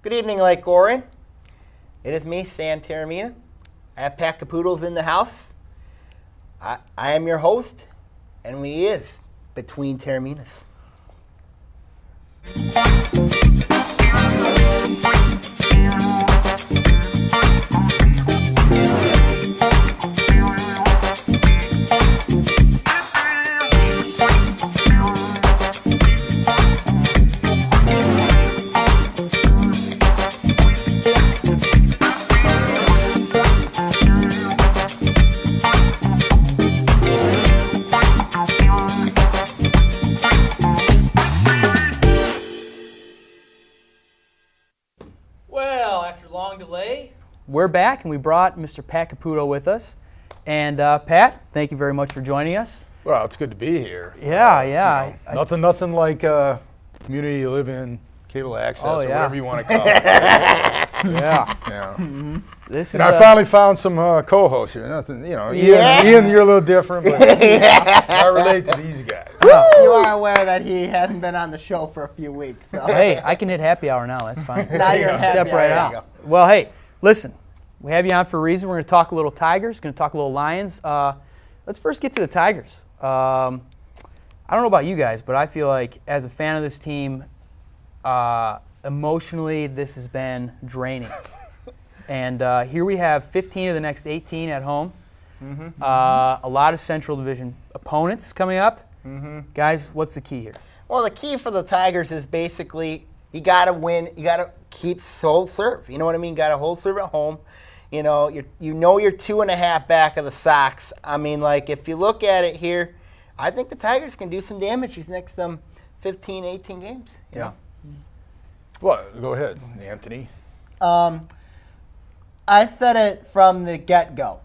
Good evening, Lake Orion. It is me, Sam Taormina. I have Pat Caputo's in the house. I am your host, and we is Between Taorminas. We're back, and we brought Mr. Pat Caputo with us. And Pat, thank you very much for joining us. Well, it's good to be here. Yeah, yeah. You know, nothing like community you live in, cable access, or whatever you want to call it. Yeah. Mm-hmm. This and is I finally found some co-hosts here. Nothing, you know. Ian, you're a little different, but I relate to these guys. You are aware that he hasn't been on the show for a few weeks. So. Hey, I can hit happy hour now. That's fine. Now you're Step right out. Well, hey, listen. We have you on for a reason. We're going to talk a little Tigers, going to talk a little Lions. Let's first get to the Tigers. I don't know about you guys, but I feel like as a fan of this team, emotionally this has been draining. And here we have 15 of the next 18 at home. A lot of Central Division opponents coming up. Guys, what's the key here? Well, the key for the Tigers is basically you got to win. You got to keep hold serve. You know what I mean? Got to hold serve at home. You know, you're 2.5 back of the Sox. I mean, like, if you look at it here, I think the Tigers can do some damage these next 15, 18 games. You know? Well, go ahead, Anthony. I said it from the get-go.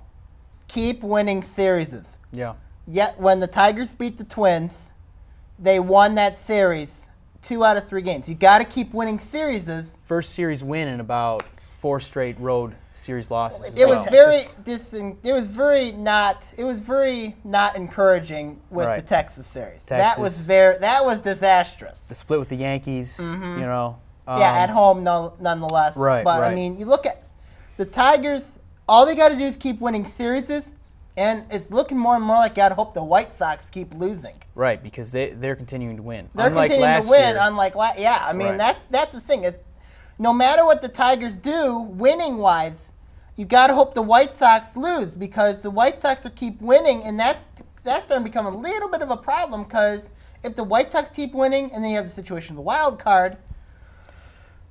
Keep winning series. Yeah. Yet when the Tigers beat the Twins, they won that series 2 out of 3 games. You got to keep winning series. First series win in about 4 straight road series losses. It was very not encouraging with the Texas series. That was disastrous. The split with the Yankees, you know. At home nonetheless. Right. But I mean, you look at the Tigers. All they got to do is keep winning series, and it's looking more and more like you got to hope the White Sox keep losing. Right, because they're continuing to win. They're continuing to win. I mean, that's the thing. No matter what the Tigers do, winning-wise, you got to hope the White Sox lose because the White Sox will keep winning, and that's starting to become a little bit of a problem because if the White Sox keep winning and then you have the situation of the wild card.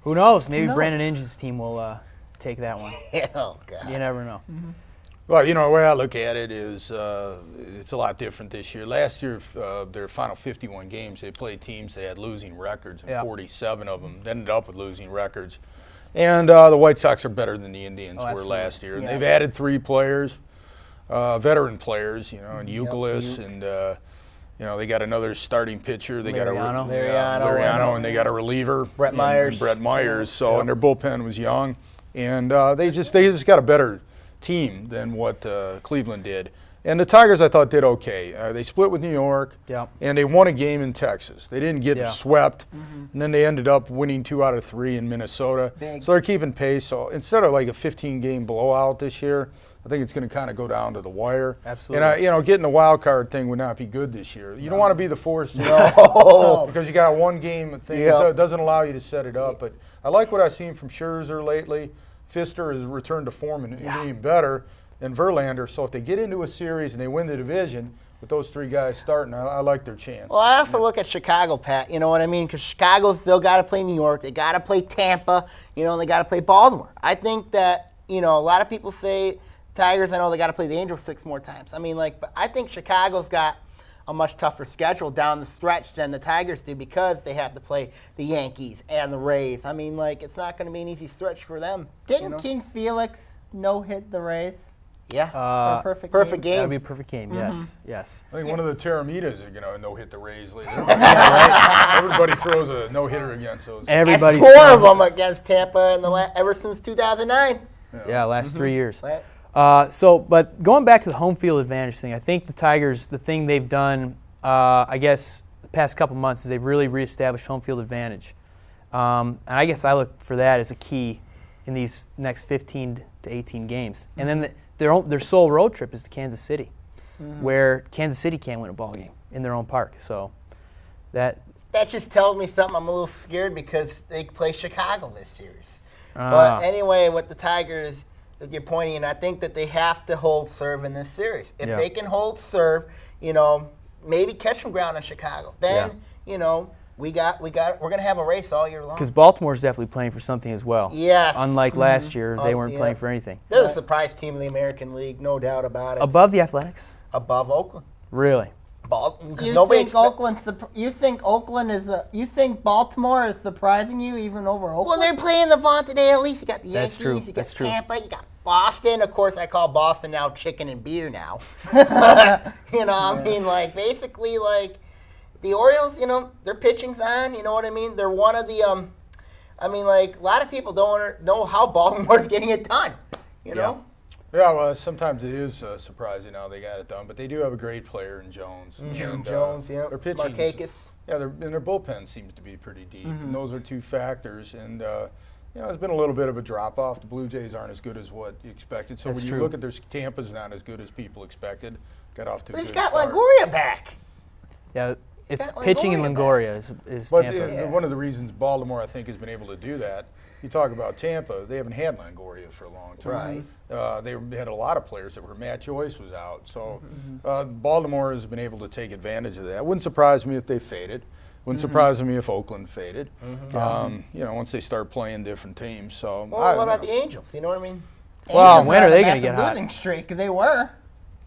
Who knows? Maybe Brandon Inge's team will take that one. Oh, God. You never know. Well, you know, the way I look at it is it's a lot different this year. Last year, their final 51 games, they played teams that had losing records, and 47 of them ended up with losing records. And the White Sox are better than the Indians were last year. Yeah. They've added 3 players, veteran players, you know, and Youkilis, and you know, they got another starting pitcher. They got Liriano, and they got a reliever, Brett Myers. So, and their bullpen was young, and they just got a better team than what Cleveland did. And the Tigers, I thought, did okay. They split with New York, and they won a game in Texas. They didn't get swept, and then they ended up winning 2 out of 3 in Minnesota. So they're keeping pace. So instead of like a 15-game blowout this year, I think it's going to kind of go down to the wire. Absolutely. And, you know, getting a wild card thing would not be good this year. You don't want to be the 4th seed because you got a one-game thing. It doesn't allow you to set it up. But I like what I've seen from Scherzer lately. Fister has returned to form and getting better, and Verlander. So if they get into a series and they win the division with those 3 guys starting, I like their chance. Well, I also look at Chicago, Pat. You know what I mean? Because Chicago's still got to play New York. They got to play Tampa. You know, and they got to play Baltimore. I think that, you know, a lot of people say Tigers, I know they got to play the Angels 6 more times. I mean, like, but I think Chicago's got a much tougher schedule down the stretch than the Tigers do because they have to play the Yankees and the Rays. I mean, like, it's not going to be an easy stretch for them. Didn't King Felix no-hit the Rays? Yeah. Perfect game. That would be a perfect game, yes. I think one of the Taorminas are going to no-hit the Rays later. Everybody throws a no-hitter against those. Everybody's 4 of them against Tampa ever since 2009. Last 3 years. But going back to the home field advantage thing, I think the Tigers, the thing they've done, I guess, the past couple months is they've really reestablished home field advantage. And I guess I look for that as a key in these next 15 to 18 games. And then their sole road trip is to Kansas City, where Kansas City can't win a ball game in their own park. So that just tells me something. I'm a little scared because they play Chicago this series. But anyway, with the Tigers, as you're pointing, I think that they have to hold serve in this series. If they can hold serve, maybe catch some ground in Chicago. Then, we're gonna have a race all year long. Because Baltimore's definitely playing for something as well. Yes. Unlike last year, they weren't playing for anything. They're the surprise team in the American League, no doubt about it. Above the Athletics? Above Oakland. Really? You think Baltimore is surprising you even over Oakland? Well, they're playing the Vaughn today. At least you got the Yankees, you got Tampa, you got Boston. Of course, I call Boston now chicken and beer now. Basically, the Orioles, their pitching's on. You know what I mean? They're one of the, a lot of people don't know how Baltimore's getting it done. You know. Yeah, well, sometimes it is surprising how they got it done, but they do have a great player in Jones. Jones, their pitching, Markakis. Their bullpen seems to be pretty deep, and those are two factors. And there's been a little bit of a drop off. The Blue Jays aren't as good as what you expected. So when you look at their Tampa's not as good as people expected. Got off to a good start. He's got Longoria back. Yeah. It's pitching in Longoria is Tampa. One of the reasons Baltimore, I think, has been able to do that, you talk about Tampa, they haven't had Longoria for a long time. Right. They had a lot of players that were, Matt Joyce was out. So Baltimore has been able to take advantage of that. It wouldn't surprise me if they faded. Wouldn't surprise me if Oakland faded. Once they start playing different teams. So what about the Angels? You know what I mean? Well, when are they going to get hot? Losing streak. They were.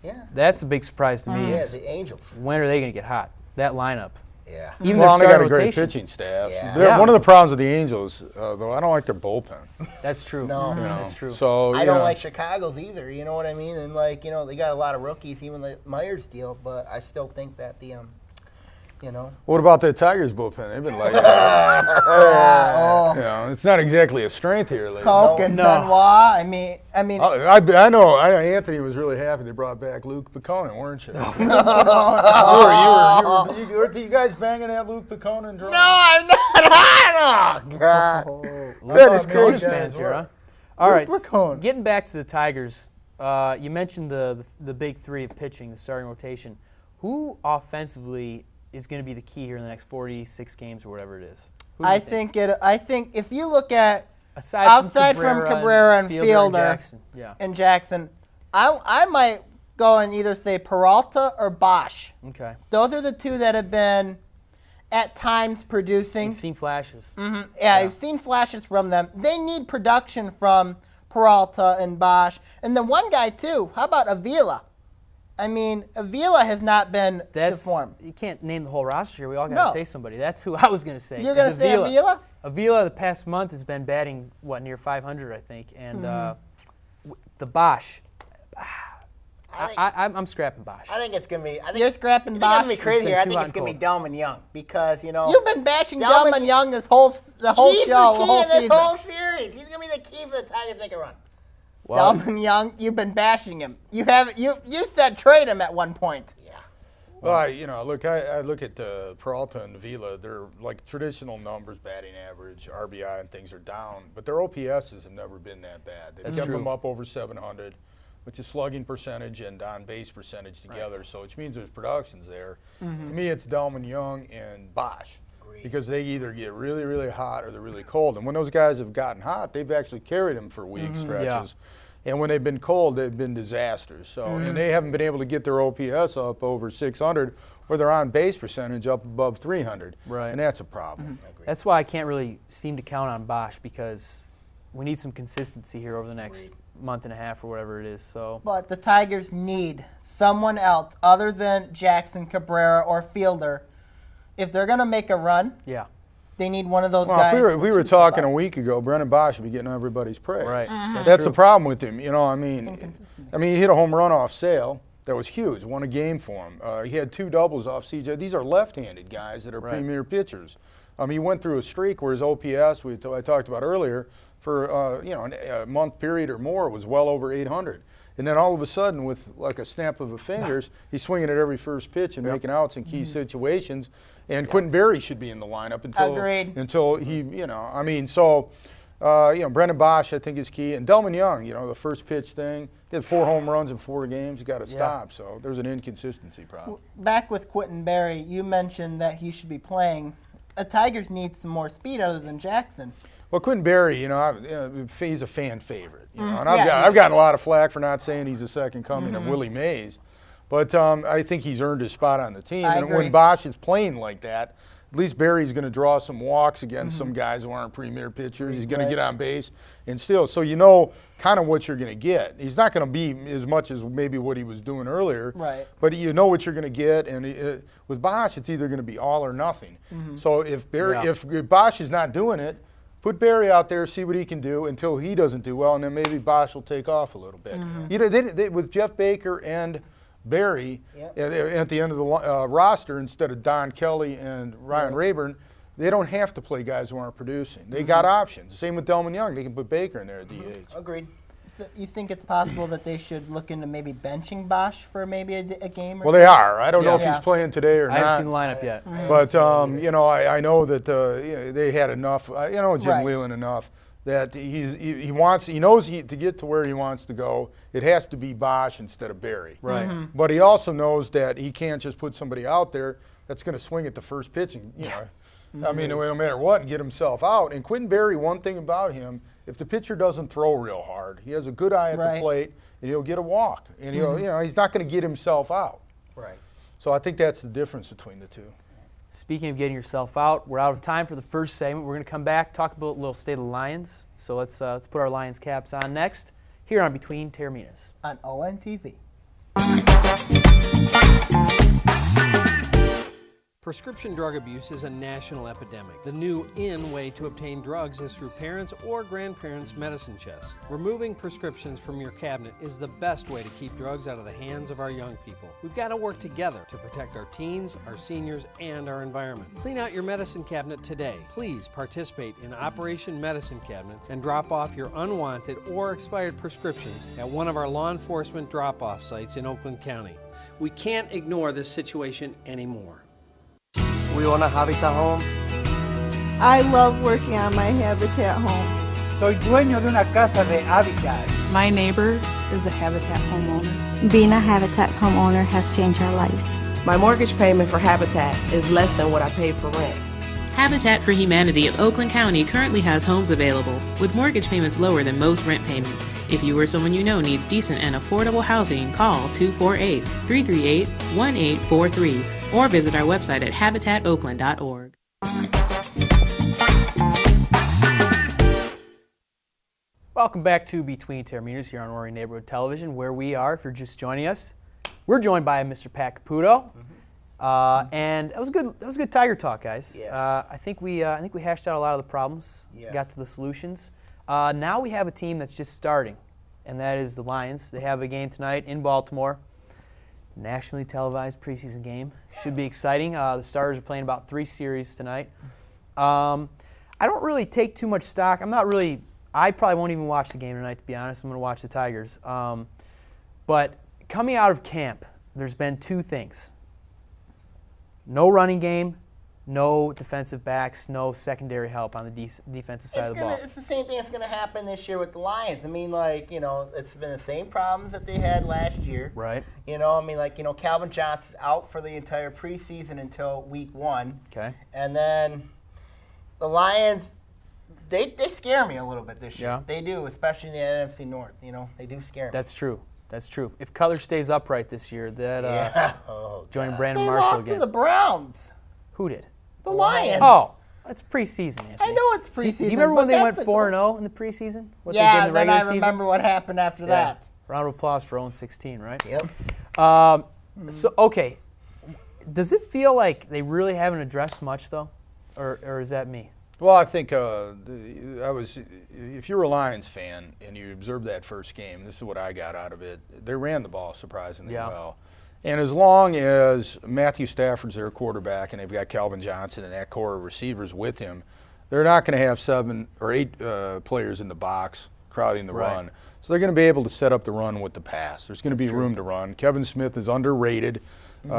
Yeah. That's a big surprise to me. Yeah, the Angels. When are they going to get hot? That lineup. Yeah. Even their they got a rotation. great pitching staff. Yeah. One of the problems with the Angels, though, I don't like their bullpen. That's true. No, that's true. So I don't like Chicago's either. You know what I mean? And they got a lot of rookies, even the Myers deal. But I still think that What about the Tigers bullpen? They've been like, it's not exactly a strength here lately. Coke and Benoit. I mean. I know Anthony was really happy they brought back Luke Picone, weren't you? Were you guys banging that Luke Picone drum? No, I'm not. Oh, God. That is crazy. Fans here, huh? All right, Picone. Getting back to the Tigers, you mentioned the big three of pitching, the starting rotation. Who offensively is going to be the key here in the next 46 games or whatever it is? I think if you look at outside from Cabrera and Fielder and Jackson, I might go and either say Peralta or Bosch. Okay. Those are the two that have been at times producing. You've seen flashes. I've seen flashes from them. They need production from Peralta and Bosch. And then one guy too, how about Avila? I mean, Avila has not been to form. You can't name the whole roster here. We all got to say somebody. That's who I was going to say. You're going to say Avila? Avila the past month has been batting, near 500, I think. And the Bosch, I'm scrapping Bosch. I think it's going to be. You're scrapping Bosch? It's going to be crazy here. I think it's going to be Delman Young because, You've been bashing Delman Young the whole show, the whole season. He's the key in this whole series. He's going to be the key for the Tigers to make a run. Well, Delman Young, you've been bashing him. You said trade him at one point. Yeah. Well, I look at Peralta and Avila. They're like traditional numbers, batting average, RBI, and things are down. But their OPSs have never been that bad. They've kept them up over 700, which is slugging percentage and on-base percentage together. So which means there's productions there. To me, it's Delman Young and Bosch. Because they either get really, really hot or they're really cold. And when those guys have gotten hot, they've actually carried them for week stretches. And when they've been cold, they've been disasters. So, and they haven't been able to get their OPS up over 600 or their on-base percentage up above 300. Right. And that's a problem. That's why I can't really seem to count on Bosch because we need some consistency here over the next month and a half or whatever it is. So. But the Tigers need someone else other than Jackson, Cabrera, or Fielder. If they're going to make a run, they need one of those guys. If we were talking a week ago, Brennan Bosch would be getting everybody's praise. Right. That's the problem with him. He hit a home run off Sale. That was huge. Won a game for him. He had 2 doubles off CJ. These are left-handed guys that are premier pitchers. He went through a streak where his OPS, I talked about earlier, for a month period or more, was well over 800. and then all of a sudden, with like a snap of the fingers, he's swinging at every first pitch and making outs in key situations. And Quentin Berry should be in the lineup until he, I mean, so. Brendan Bosch, I think, is key. And Delman Young, the first pitch thing, he had 4 home runs in 4 games. He got to stop. So there's an inconsistency problem. Back with Quentin Berry, you mentioned that he should be playing. The Tigers need some more speed other than Jackson. Well, Quentin Berry, he's a fan favorite. And I've gotten a lot of flack for not saying he's the second coming of Willie Mays. But I think he's earned his spot on the team. And when Bosch is playing like that, at least Berry's going to draw some walks against some guys who aren't premier pitchers. He's going to get on base and steal. So you know kind of what you're going to get. He's not going to be as much as maybe what he was doing earlier. Right. But you know what you're going to get. And with Bosch, it's either going to be all or nothing. So if Bosch is not doing it, put Berry out there, see what he can do until he doesn't do well, and then maybe Bosch will take off a little bit. They, with Jeff Baker and Berry at the end of the roster instead of Don Kelly and Ryan Rayburn, they don't have to play guys who aren't producing. They got options. Same with Delman Young. They can put Baker in there at DH. Agreed. So you think it's possible that they should look into maybe benching Bosch for maybe a game? Well, they are. I don't know if he's playing today or not. I haven't seen the lineup yet. But, I know that they had enough, Jim Leyland enough. That he knows to get to where he wants to go, it has to be Bosch instead of Berry. Right. But he also knows that he can't just put somebody out there that's going to swing at the first pitch and, I mean, no matter what, and get himself out. And Quentin Berry, one thing about him, if the pitcher doesn't throw real hard, he has a good eye at the plate, and he'll get a walk. And he's not going to get himself out. Right. So I think that's the difference between the two. Speaking of getting yourself out, we're out of time for the first segment. We're going to come back, talk about a little state of the Lions. So let's put our Lions caps on next, here on Between Taorminas. On ONTV. Prescription drug abuse is a national epidemic. The new in way to obtain drugs is through parents' or grandparents' medicine chest. Removing prescriptions from your cabinet is the best way to keep drugs out of the hands of our young people. We've got to work together to protect our teens, our seniors, and our environment. Clean out your medicine cabinet today. Please participate in Operation Medicine Cabinet and drop off your unwanted or expired prescriptions at one of our law enforcement drop-off sites in Oakland County. We can't ignore this situation anymore. We want a Habitat home. I love working on my Habitat home. Soy dueño de una casa de Habitat. My neighbor is a Habitat homeowner. Being a Habitat homeowner has changed our lives. My mortgage payment for Habitat is less than what I paid for rent. Habitat for Humanity of Oakland County currently has homes available with mortgage payments lower than most rent payments. If you or someone you know needs decent and affordable housing, call 248-338-1843 or visit our website at habitatoakland.org. Welcome back to Between Taorminas here on Orion Neighborhood Television, where we are, if you're just joining us, we're joined by Mr. Pat Caputo. And that was good Tiger talk, guys. Yes. I think we hashed out a lot of the problems, got to the solutions. Now we have a team that's just starting, and that is the Lions. They have a game tonight in Baltimore. Nationally televised preseason game. Should be exciting. The starters are playing about 3 series tonight. I don't really take too much stock. I probably won't even watch the game tonight, to be honest. I'm going to watch the Tigers. But coming out of camp, there's been 2 things. No running game, no defensive backs, no secondary help on the defensive side of the ball. It's the same thing that's going to happen this year with the Lions. I mean, it's been the same problems that they had last year. Right. Calvin Johnson's out for the entire preseason until week 1. Okay. And then the Lions, they scare me a little bit this year. Yeah. They do, especially in the NFC North. They do scare me. That's true. That's true. If Cutler stays upright this year, joining Brandon they Marshall lost again. to the Browns. Who did? The Lions. Oh, that's preseason, Anthony. I know it's preseason. Do you remember when they went 4-0 in the preseason? What they did in the then regular I remember season? what happened after that. Round of applause for 0-16, right? Yep. So, okay. Does it feel like they really haven't addressed much, though? Or is that me? Well, I think if you're a Lions fan and you observed that first game, this is what I got out of it. They ran the ball surprisingly well. And as long as Matthew Stafford's their quarterback and they've got Calvin Johnson and that core of receivers with him, they're not going to have 7 or 8 players in the box crowding the run. So they're going to be able to set up the run with the pass. There's going to be room to run. Kevin Smith is underrated.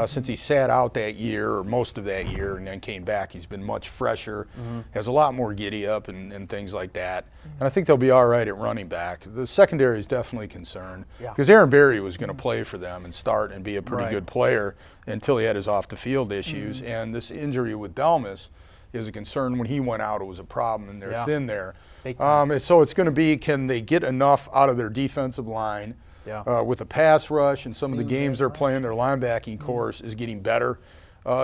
Since he sat out that year, or most of that year, and then came back, he's been much fresher, has a lot more giddy up and things like that. And I think they'll be all right at running back. The secondary is definitely concerned because Aaron Berry was going to play for them and start and be a pretty good player until he had his off-the-field issues. And this injury with Delmas is a concern. When he went out, it was a problem, and they're thin there. So it's going to be, can they get enough out of their defensive line? With a pass rush and some of the games they're playing, their linebacking course is getting better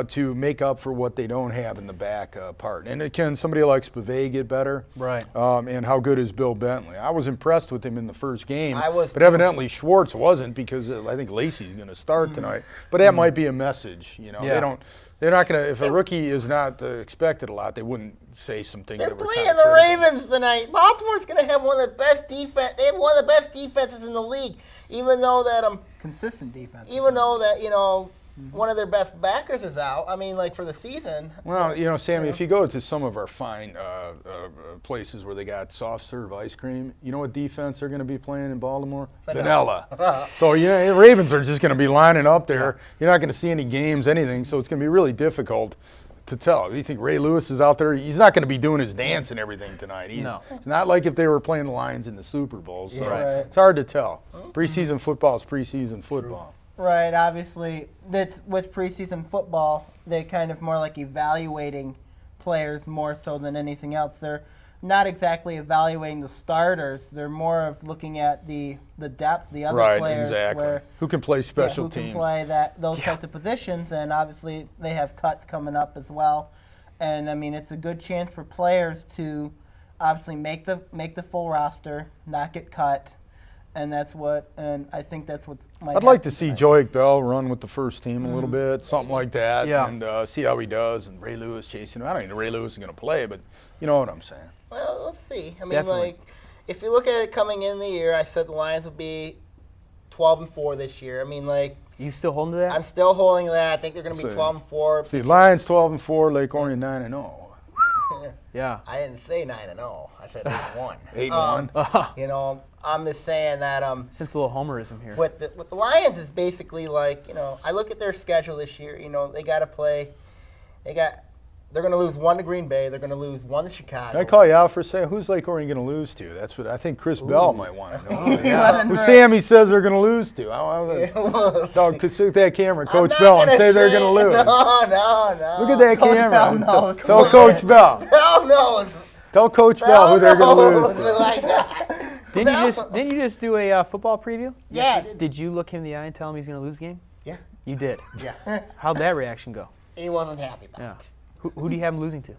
to make up for what they don't have in the back part. And can somebody like Spivey get better? And how good is Bill Bentley? I was impressed with him in the first game, but evidently Schwartz wasn't because I think Lacey's going to start tonight. But that might be a message. You know, they're not going to, if a rookie is not expected a lot, they wouldn't say some things that were playing the Ravens tonight. Baltimore's going to have one of the best defense. They have one of the best defenses in the league, even though that consistent defense. Even though that one of their best backers is out. I mean, like for the season. Well, Sammy, if you go to some of our fine places where they got soft serve ice cream, you know what defense they're going to be playing in Baltimore? Vanilla. So the Ravens are just going to be lining up there. You're not going to see any games, anything. So it's going to be really difficult to tell. You think Ray Lewis is out there? He's not going to be doing his dance and everything tonight. It's not like if they were playing the Lions in the Super Bowl. So it's hard to tell. Preseason football is preseason football. Right, obviously, that's with preseason football, they're kind of more like evaluating players more so than anything else. They're not exactly evaluating the starters. They're more of looking at the depth, the other players. Exactly. Who can play special teams. Who can play those types of positions, and obviously they have cuts coming up as well. And, I mean, it's a good chance for players to obviously make the full roster, not get cut. And I think that's what might I'd like to see Joique Bell run with the first team a little bit, something like that, and see how he does. And Ray Lewis chasing him. I don't think Ray Lewis is going to play, but you know what I'm saying. Well, let's see. I mean, like, if you look at it coming in the year, I said the Lions would be 12-4 this year. I mean, like. You still holding to that? I'm still holding to that. I think they're going to be 12-4. See, Lions 12-4, Lake Orion 9-0. I didn't say 9-0. I said 8-1. 8-1. I'm just saying that since a little homerism here. With the Lions is basically like, I look at their schedule this year, they got to play. They're going to lose 1 to Green Bay. They're going to lose 1 to Chicago. Can I call you out for a second? Who's Lake Orion going to lose to? That's what I think Chris Bell might want to know. Who Sammy says they're going to lose to? Look at that camera, Coach Bell, and say they're going to lose. No. Look at that camera. Tell Coach Bell. Bell knows. Tell Coach Bell who they're going to lose to. Didn't you just do a football preview? Yeah. Did you look him in the eye and tell him he's going to lose the game? Yeah. You did? Yeah. How'd that reaction go? He wasn't happy about it. Who do you have him losing to?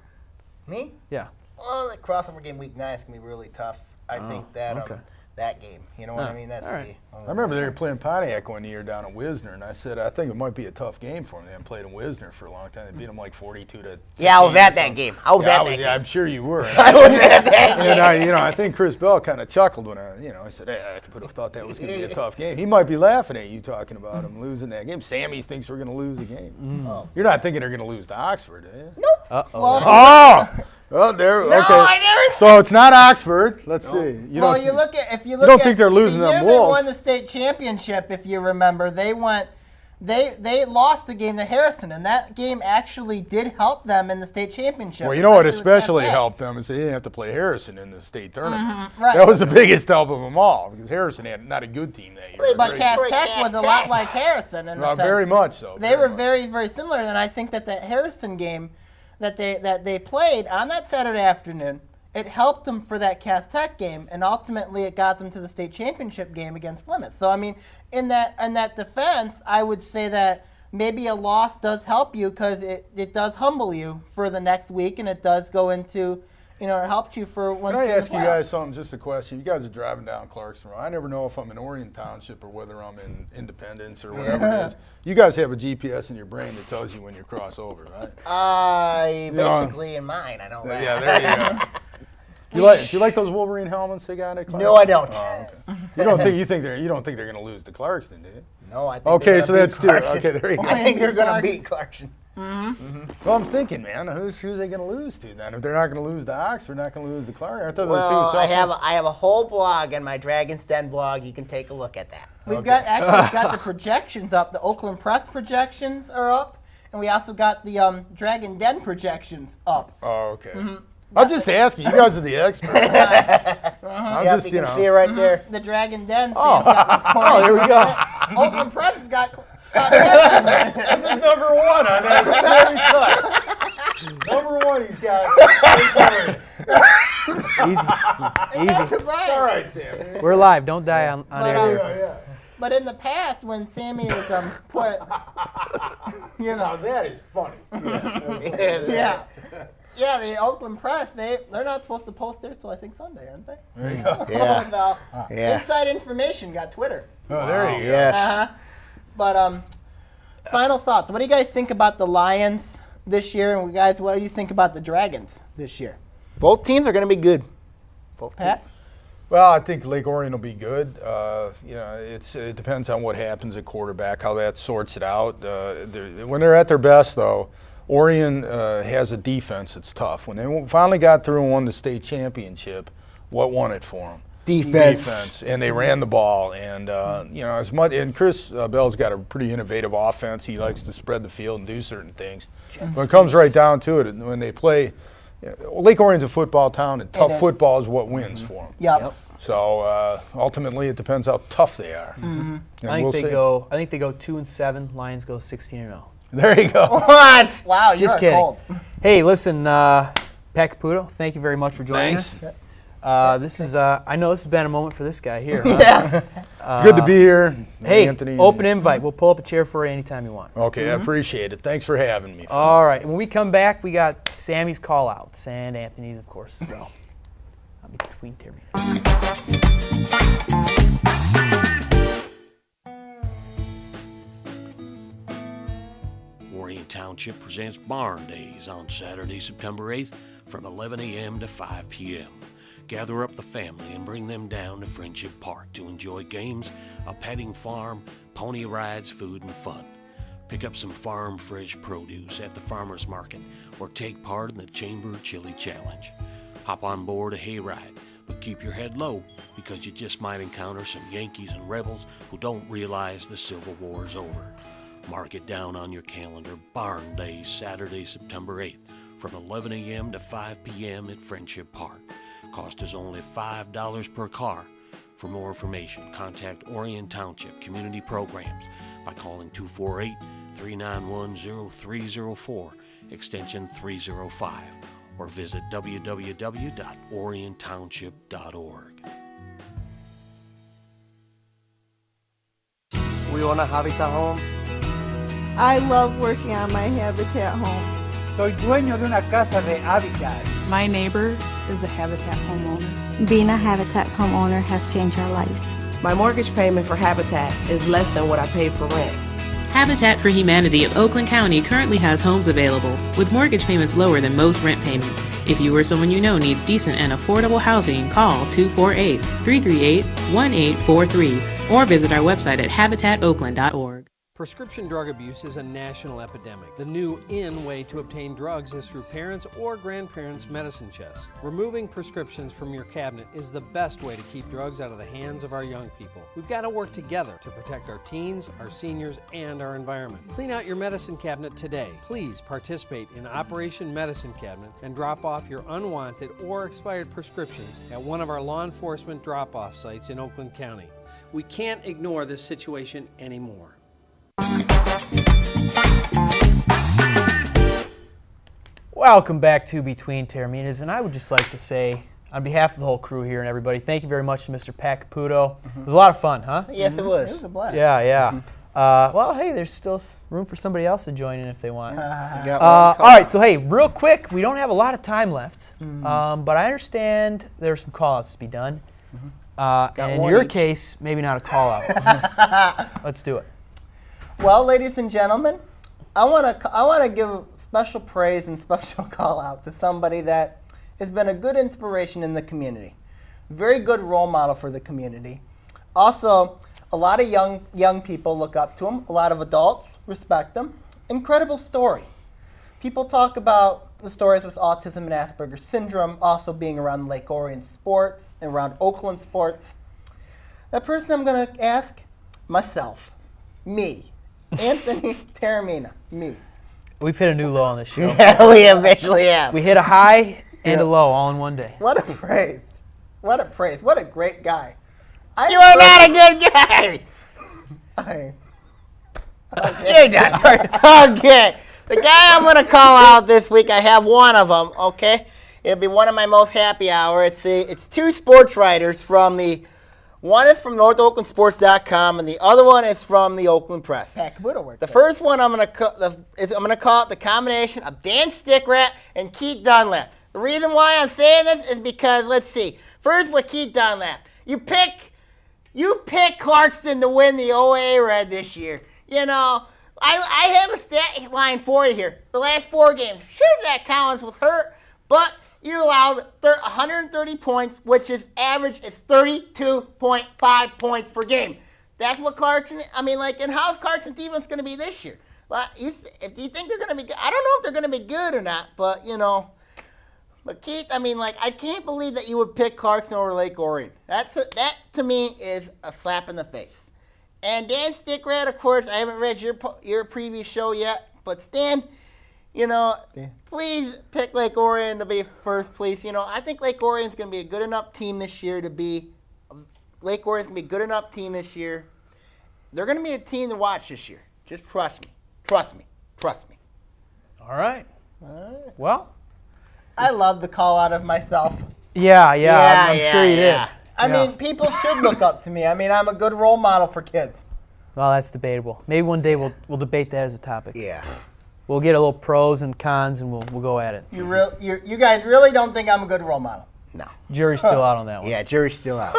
Me? Yeah. Well, the crossover game week 9 is going to be really tough. I think that that game. You know what I mean? That's I remember they were playing Pontiac one year down at Wisner, and I said, I think it might be a tough game for them. They haven't played in Wisner for a long time. They beat them like 42-15. Yeah, I was at that game. Yeah, I'm sure you were. I was at that game. And I think Chris Bell kind of chuckled when I said, hey, I could have thought that was going to be a tough game. He might be laughing at you talking about him losing that game. Sammy thinks we're going to lose the game. You're not thinking they're going to lose to Oxford, are you? Nope. Uh-oh. Oh, there. No, okay. I never. So it's not Oxford. Let's see. If you look at you don't think they're losing the them year Wolves. They won the state championship. If you remember, they lost the game to Harrison, and that game actually did help them in the state championship. Well, you know what especially helped them is they didn't have to play Harrison in the state tournament. Right. That was the biggest help of them all because Harrison had not a good team that year. But Cass Tech was a lot like Harrison in a sense. Very much so. They were very, very similar, and I think that Harrison game that they played on that Saturday afternoon, it helped them for that Cass Tech game, and ultimately it got them to the state championship game against Plymouth. So I mean, in that defense, I would say that maybe a loss does help you because it does humble you for the next week, and it does go into, it helped you for one. Can I ask you guys something? Just a question. You guys are driving down Clarkson Road. I never know if I'm in Orion Township or whether I'm in Independence or whatever it is. You guys have a GPS in your brain that tells you when you cross over, right? Basically in mine, I know that. Yeah, there you go. Do you like those Wolverine helmets they got at Clarkson? No, I don't. Oh, okay. You don't think they're going to lose to Clarkson, do you? No, I think. Okay, so that's Clarkson. Okay, there you go. I think they're going to beat Clarkson. Well, I'm thinking, man, who's they going to lose to then? If they're not going to lose to Oxford, not going to lose to Clark. Aren't they the two tough I have a whole blog on my Dragon's Den blog. You can take a look at that. We've got the projections up. The Oakland Press projections are up, and we also got the Dragon Den projections up. Oh, okay. I'm just asking. You guys are the experts. I'm just, you can see it right there. The Dragon Den. Oh, here we go. Oakland Press has got This is number one on that site. Number one, he's got. Easy. Right. All right, Sam. We're live. Don't die on air. But in the past, when Sammy was put, that is funny. Yeah, the Oakland Press, they're not supposed to post theirs till I think Sunday, aren't they? There you go. Inside information got Twitter. Oh, there you go. Yes. But final thoughts. What do you guys think about the Lions this year? And guys, what do you think about the Dragons this year? Both teams are going to be good. Pat? Well, I think Lake Orion will be good. It depends on what happens at quarterback, how that sorts it out. When they're at their best, though, Orion has a defense that's tough. When they finally got through and won the state championship, what won it for them? Defense. And they ran the ball. And, and Chris Bell's got a pretty innovative offense. He likes to spread the field and do certain things. When it comes right down to it, when they play, Lake Orion's a football town, and tough football is what wins for them. Yep. So ultimately, it depends how tough they are. I think they go 2-7. Lions go 16-0. There you go. What? Wow, just kidding. Cold. Hey, listen, Pat Caputo, thank you very much for joining us. This is I know this has been a moment for this guy here. Huh? It's good to be here. Hey, Anthony, open invite. We'll pull up a chair for you anytime you want. Okay, I appreciate it. Thanks for having me. All right. When we come back, we got Sammy's call-outs and Anthony's, of course, as well. I'll be between Taorminas. Orion Township presents Barn Days on Saturday, September 8th from 11 a.m. to 5 p.m. Gather up the family and bring them down to Friendship Park to enjoy games, a petting farm, pony rides, food, and fun. Pick up some farm fresh produce at the farmer's market or take part in the Chamber Chili Challenge. Hop on board a hayride, but keep your head low because you just might encounter some Yankees and Rebels who don't realize the Civil War is over. Mark it down on your calendar, Barn Days, Saturday, September 8th, from 11 a.m. to 5 p.m. at Friendship Park. Cost is only $5 per car. For more information, contact Orion Township Community Programs by calling 248-391-0304, extension 305, or visit www.oriontownship.org. We want a Habitat home? I love working on my Habitat home. Soy dueño de una casa de Habitat. My neighbor is a Habitat homeowner. Being a Habitat homeowner has changed our lives. My mortgage payment for Habitat is less than what I paid for rent. Habitat for Humanity of Oakland County currently has homes available with mortgage payments lower than most rent payments. If you or someone you know needs decent and affordable housing, call 248-338-1843 or visit our website at habitatoakland.org. Prescription drug abuse is a national epidemic. The new in way to obtain drugs is through parents' or grandparents' medicine chests. Removing prescriptions from your cabinet is the best way to keep drugs out of the hands of our young people. We've got to work together to protect our teens, our seniors, and our environment. Clean out your medicine cabinet today. Please participate in Operation Medicine Cabinet and drop off your unwanted or expired prescriptions at one of our law enforcement drop-off sites in Oakland County. We can't ignore this situation anymore. Welcome back to Between Taorminas, and I would just like to say, on behalf of the whole crew here and everybody, thank you very much to Mr. Pat Caputo. It was a lot of fun, huh? Yes, it was. It was a blast. Yeah. Well, hey, there's still room for somebody else to join in if they want. All right, so hey, real quick, we don't have a lot of time left, but I understand there's some call-outs to be done. And in your case, maybe not a call-out. Let's do it. Well, ladies and gentlemen, I want to give special praise and special call out to somebody that has been a good inspiration in the community. Very good role model for the community. Also, a lot of young people look up to him. A lot of adults respect him. Incredible story. people talk about the stories with autism and Asperger's syndrome also being around Lake Orion sports and around Oakland sports. That person I'm going to ask, myself, me, Anthony Taormina, me. We've hit a new low on this show. Yeah, we eventually have. We hit a high and a low all in one day. What a praise. What a praise. What a great guy. You are not a good guy. You're done. Okay. The guy I'm going to call out this week, I have one of them, okay? It'll be one of my most happy hour. It's two sports writers from one is from NorthOaklandSports.com and the other one is from the Oakland Press. Pat Caputo worked The first one I'm going to call it the combination of Dan Stickrat and Keith Dunlap. The reason why I'm saying this is because, let's see. First with Keith Dunlap. You pick Clarkston to win the OAA Red this year. You know, I have a stat line for you here. The last 4 games. Sure, Zach Collins was hurt, but you allowed 130 points, which is average is 32.5 points per game. That's what Clarkson, and how's Clarkson's defense going to be this year? Well, if you think they're going to be good, I don't know if they're going to be good or not, but, But Keith, I can't believe that you would pick Clarkson over Lake Orion. That to me is a slap in the face. And Dan Stickrat, of course, I haven't read your previous show yet, but Stan, please pick Lake Orion to be first, please. I think Lake Orion's going to be a good enough team this year They're going to be a good enough team this year. They're going to be a team to watch this year. Just trust me. Trust me. Trust me. All right. Well, I love the call out of myself. Yeah, I'm sure you did. I mean, people should look up to me. I'm a good role model for kids. Well, that's debatable. Maybe one day we'll debate that as a topic. Yeah. We'll get a little pros and cons, and we'll go at it. You guys really don't think I'm a good role model? No. Jury's still out on that one. Yeah, jury's still out.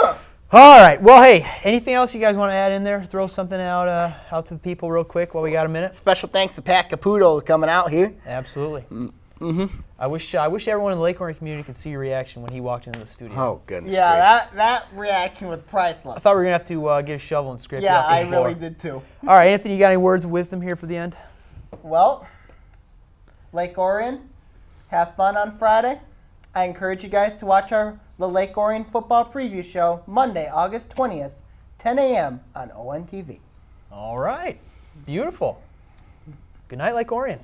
All right. Well, hey, anything else you guys want to add in there? Throw something out to the people real quick while we got a minute. Special thanks to Pat Caputo coming out here. Absolutely. Mm-hmm. I wish everyone in the Lake Orion community could see your reaction when he walked into the studio. Oh, goodness. Yeah, that reaction was priceless. I thought we were going to have to get a shovel and scrape it off the floor. Yeah, I really did too. All right, Anthony, you got any words of wisdom here for the end? Well, Lake Orion, have fun on Friday. I encourage you guys to watch the Lake Orion football preview show Monday, August 20th, 10 a.m. on ONTV. All right. Beautiful. Good night, Lake Orion.